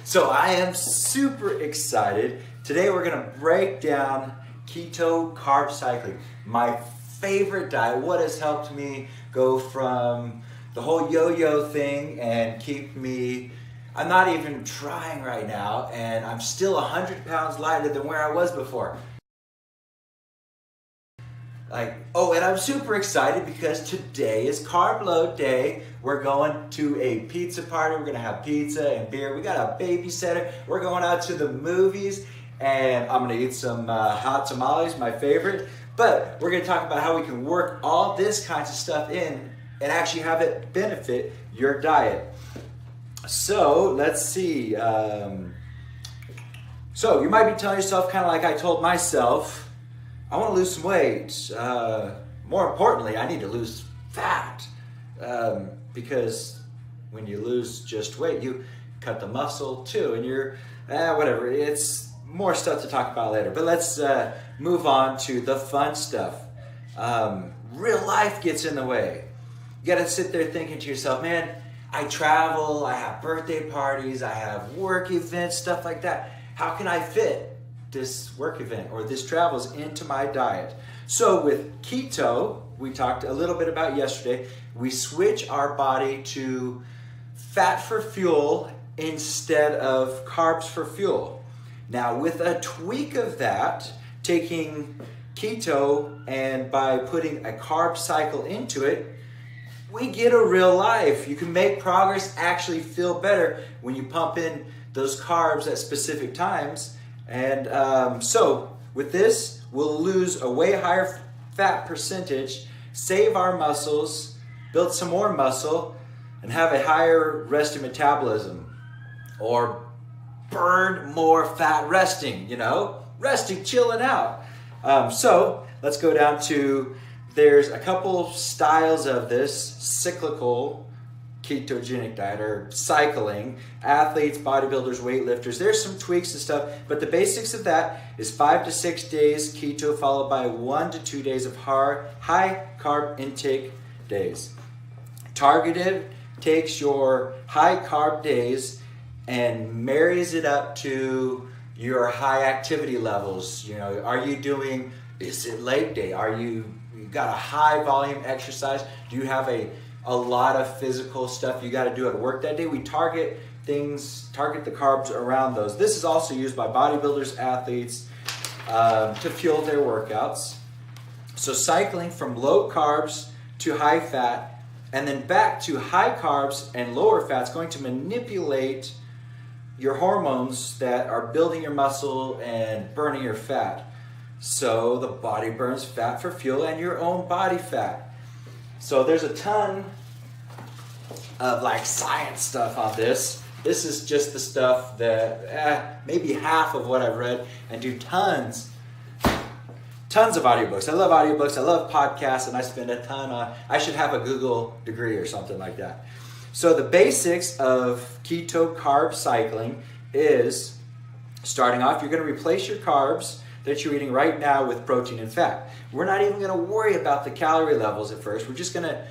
So I am super excited. Today we're gonna break down keto carb cycling, my favorite diet, what has helped me go from the whole yo-yo thing and keep me, I'm not even trying right now, and I'm still 100 pounds lighter than where I was before. And I'm super excited because today is carb load day. We're going to a pizza party. We're gonna have pizza and beer. We got a babysitter. We're going out to the movies, and I'm gonna eat some hot tamales, my favorite. But we're gonna talk about how we can work all this kinds of stuff in and actually have it benefit your diet. So let's see. So you might be telling yourself, kind of like I told myself, I want to lose some weight. More importantly, I need to lose fat. Because when you lose just weight, you cut the muscle too, and you're, whatever. It's more stuff to talk about later. But let's move on to the fun stuff. Real life gets in the way. You got to sit there thinking to yourself, man, I travel, I have birthday parties, I have work events, stuff like that. How can I fit this work event or this travels into my diet? So with keto, we talked a little bit about yesterday, we switch our body to fat for fuel instead of carbs for fuel. Now with a tweak of that, taking keto and by putting a carb cycle into it, we get a real life. You can make progress, actually feel better when you pump in those carbs at specific times. And so with this, we'll lose a way higher fat percentage, save our muscles, build some more muscle, and have a higher resting metabolism. Or burn more fat resting, resting, chilling out. So let's go down to, there's a couple styles of this cyclical ketogenic diet or cycling. Athletes, bodybuilders, weightlifters, there's some tweaks and stuff, but the basics of that is 5 to 6 days keto followed by 1 to 2 days of high carb intake days. Targeted takes your high carb days and marries it up to your high activity levels. Is it leg day? You got a high volume exercise? Do you have a lot of physical stuff you got to do at work that day? We target the carbs around those. This is also used by bodybuilders, athletes, to fuel their workouts. So cycling from low carbs to high fat and then back to high carbs and lower fat is going to manipulate your hormones that are building your muscle and burning your fat. So the body burns fat for fuel and your own body fat. So there's a ton of science stuff on this. This is just the stuff that maybe half of what I've read, and do tons of audiobooks. I love audiobooks, I love podcasts, and I spend a ton on, I should have a Google degree or something like that. So the basics of keto carb cycling is, starting off, you're going to replace your carbs that you're eating right now with protein and fat. We're not even going to worry about the calorie levels at first. We're just going to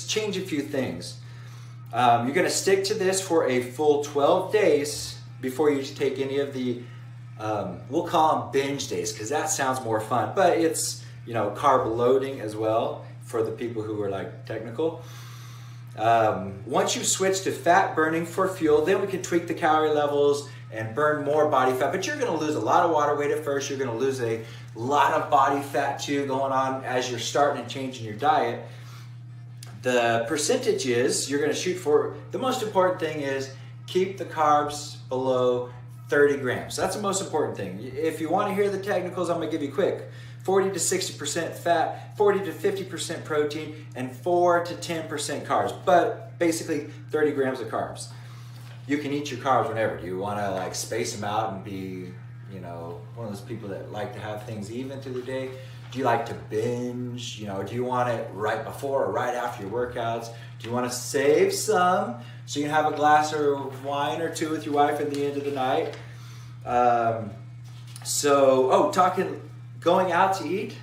change a few things. You're going to stick to this for a full 12 days before you take any of the, we'll call them binge days because that sounds more fun, but it's, carb loading as well for the people who are technical. Once you switch to fat burning for fuel, then we can tweak the calorie levels and burn more body fat, but you're going to lose a lot of water weight at first. You're going to lose a lot of body fat too going on as you're starting and changing your diet. The percentages you're going to shoot for, the most important thing is keep the carbs below 30 grams. That's the most important thing. If you want to hear the technicals, I'm going to give you quick. 40 to 60% fat, 40 to 50% protein, and 4 to 10% carbs, but basically 30 grams of carbs. You can eat your carbs whenever. Do you want to space them out and be, one of those people that like to have things even through the day? Do you like to binge? Do you want it right before or right after your workouts? Do you want to save some so you can have a glass of wine or two with your wife at the end of the night? Going out to eat?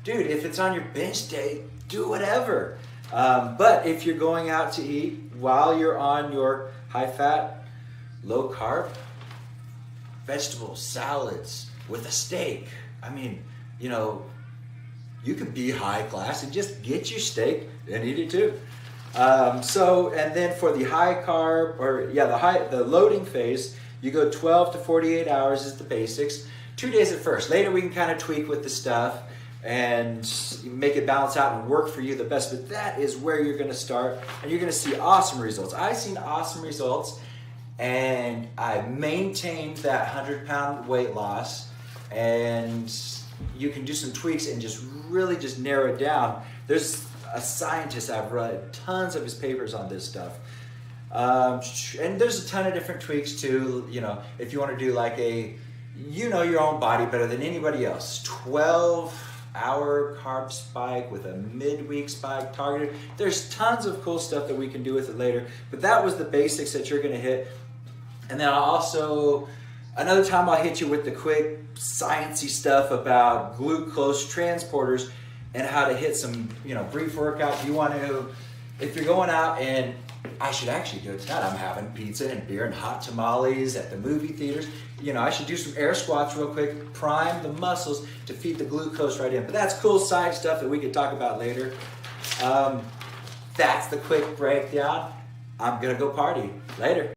Dude, if it's on your binge day, do whatever. But if you're going out to eat while you're on your high fat low carb, vegetables, salads with a steak. I mean, you know, you can be high class and just get your steak and eat it too. And then for the high carb, the loading phase, you go 12 to 48 hours is the basics. 2 days at first. Later we can kind of tweak with the stuff and make it balance out and work for you the best. But that is where you're going to start, and you're going to see awesome results. I've seen awesome results, and I maintained that 100-pound weight loss. And you can do some tweaks and just really just narrow it down. There's a scientist, I've read tons of his papers on this stuff. And there's a ton of different tweaks too. You know, if you want to do like you know your own body better than anybody else. 12-hour carb spike with a midweek spike targeted. There's tons of cool stuff that we can do with it later. But that was the basics that you're going to hit. And then another time I'll hit you with the quick sciencey stuff about glucose transporters and how to hit some, you know, brief workout. If you're going out, and I should actually do it tonight. I'm having pizza and beer and hot tamales at the movie theaters. You know, I should do some air squats real quick, prime the muscles to feed the glucose right in. But that's cool side stuff that we could talk about later. That's the quick breakdown. I'm gonna go party. Later.